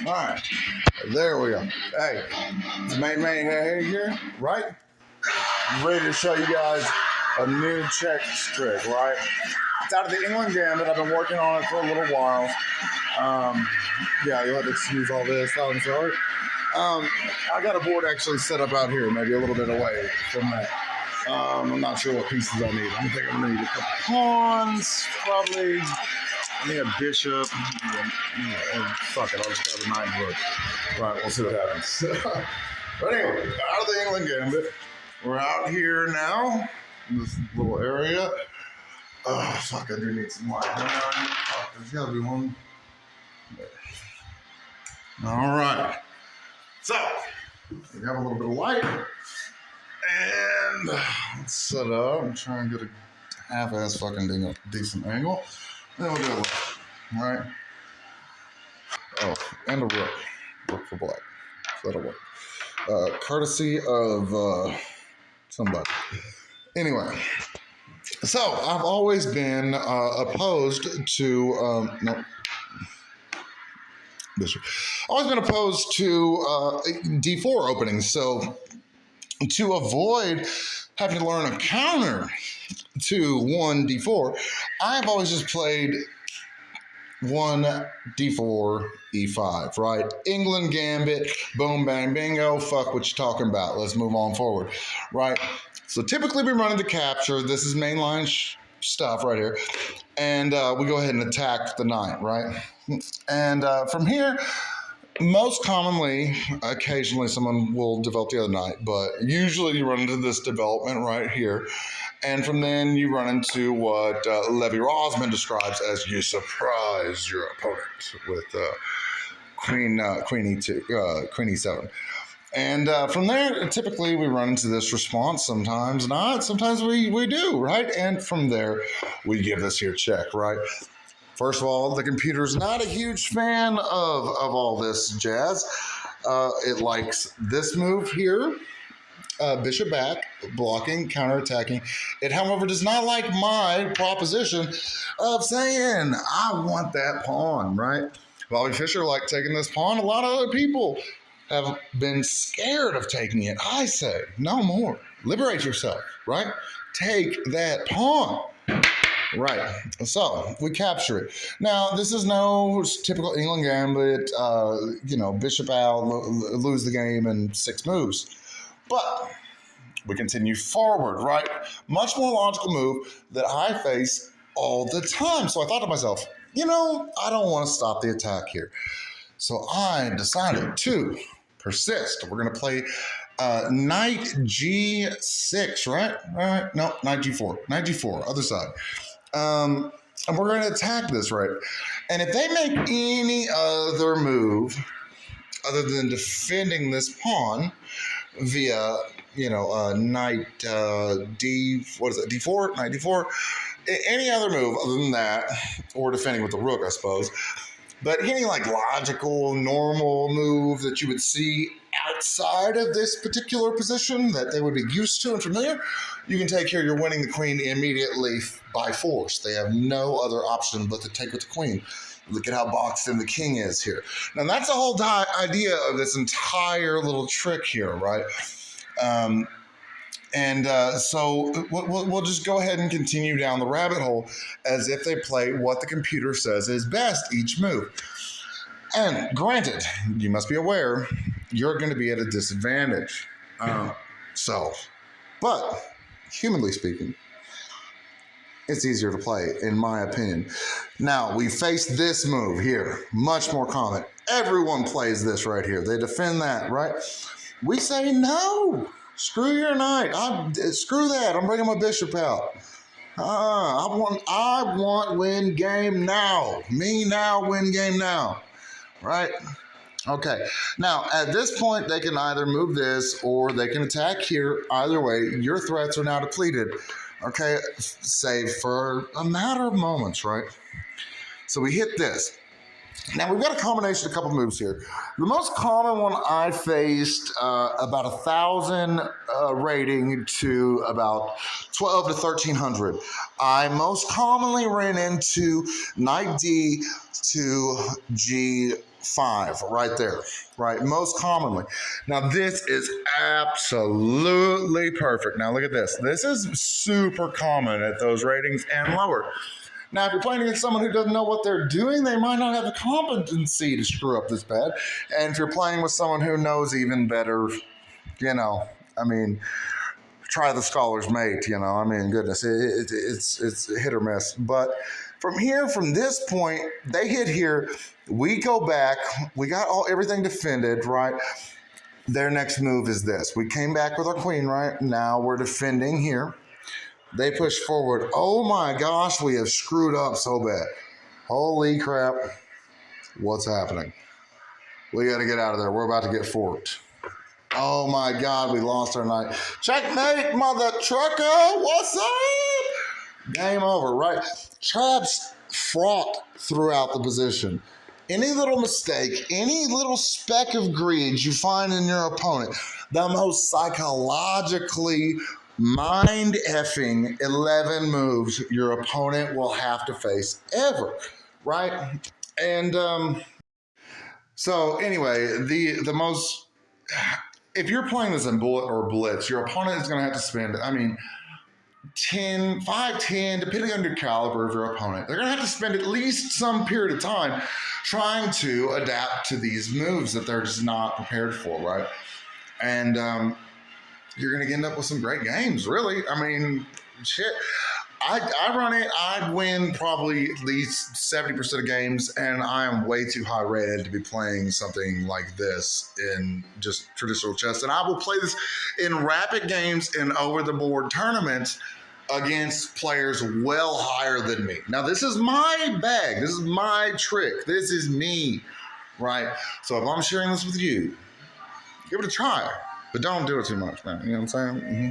All right, there we go. Hey, it's main here, right? I'm ready to show you guys a new check trick, right? It's out of the Englund gambit. I've been working on it for a little while. Yeah, you'll have to excuse all this. I'm sorry. I got a board actually set up out here, maybe a little bit away from that. I'm not sure what pieces I need. I'm thinking I'm gonna need a couple pawns, probably. I need a bishop. Fuck it, I'll just grab a knight and rook. Right, we'll see what happens. But anyway, out of the Englund gambit. We're out here now in this little area. Oh, fuck, I do need some light. Fuck, there's gotta be one. There. All right. So, we have a little bit of light. And let's set up and try and get a half-ass fucking decent angle. Then we'll do a left, right? Oh, and a rook. Rook for black. So that'll work. Courtesy of somebody. Anyway, so I've always been opposed to, no. Bishop. Always been opposed to D4 openings. So to avoid having to learn a counter to one D4, I've always just played one D4 E5, right? Englund gambit, boom, bang, bingo, fuck what you talking about. Let's move on forward, right? So typically we run into capture. This is mainline stuff right here. And we go ahead and attack the knight, right? And from here, most commonly, occasionally someone will develop the other knight, but usually you run into this development right here. And from then you run into what Levi Rosman describes as you surprise your opponent with Queen E2, Queen E7. And from there, typically we run into this response, sometimes not, sometimes we do, right? And from there, we give this here check, right? First of all, the computer's not a huge fan of all this jazz. It likes this move here, bishop back, blocking, counterattacking. It, however, does not like my proposition of saying, I want that pawn, right? Bobby Fischer liked taking this pawn. A lot of other people have been scared of taking it. I say, no more. Liberate yourself, right? Take that pawn. Right, so we capture it. Now, this is no typical Englund gambit, bishop out, lose the game in 6 moves. But we continue forward, right? Much more logical move that I face all the time. So I thought to myself, I don't want to stop the attack here. So I decided to persist. We're going to play knight G6, right? All right, no, knight G4. Knight G4, other side. And we're going to attack this, right? And if they make any other move other than defending this pawn via, knight D4, knight D4, any other move other than that, or defending with the rook, I suppose. But any logical, normal move that you would see outside of this particular position that they would be used to and familiar, you can take here. You're winning the queen immediately by force. They have no other option but to take with the queen. Look at how boxed in the king is here. Now that's the whole idea of this entire little trick here, right? So we'll just go ahead and continue down the rabbit hole as if they play what the computer says is best each move. And granted, you must be aware, you're going to be at a disadvantage. But humanly speaking, it's easier to play, in my opinion. Now, we face this move here, much more common. Everyone plays this right here. They defend that, right? We say no. Screw your knight. Screw that. I'm bringing my bishop out. I want win game now. Me now, win game now. Right? Okay. Now, at this point, they can either move this or they can attack here. Either way, your threats are now depleted. Okay? Save for a matter of moments, right? So we hit this. Now, we've got a combination of a couple moves here. The most common one I faced, about 1,000 rating to about 12 to 1,300. I most commonly ran into knight D to G 5 right there, right? Most commonly. Now, this is absolutely perfect. Now, look at this. This is super common at those ratings and lower. Now, if you're playing against someone who doesn't know what they're doing, they might not have the competency to screw up this bad. And if you're playing with someone who knows even better, you know, I mean, try the scholar's mate, you know, I mean, goodness, it's hit or miss. But from here, from this point, they hit here, we go back, we got everything defended, right? Their next move is this. We came back with our queen, right? Now we're defending here. They push forward. Oh my gosh, we have screwed up so bad. Holy crap. What's happening? We got to get out of there. We're about to get forked. Oh my God, we lost our knight. Checkmate, mother trucker. What's up? Game over, right? Traps fraught throughout the position. Any little mistake, any little speck of greed you find in your opponent, the most psychologically mind-effing 11 moves your opponent will have to face ever, right? And so anyway, the most, if you're playing this in bullet or blitz, your opponent is going to have to spend, I mean, 10, 5, 10, depending on your caliber of your opponent, they're going to have to spend at least some period of time trying to adapt to these moves that they're just not prepared for, right? And you're going to end up with some great games, really. I mean, shit. I run it, I'd win probably at least 70% of games, and I am way too high rated to be playing something like this in just traditional chess. And I will play this in rapid games and over-the-board tournaments against players well higher than me. Now, this is my bag. This is my trick. This is me, right? So if I'm sharing this with you, give it a try. But don't do it too much, man. You know what I'm saying? Mm-hmm.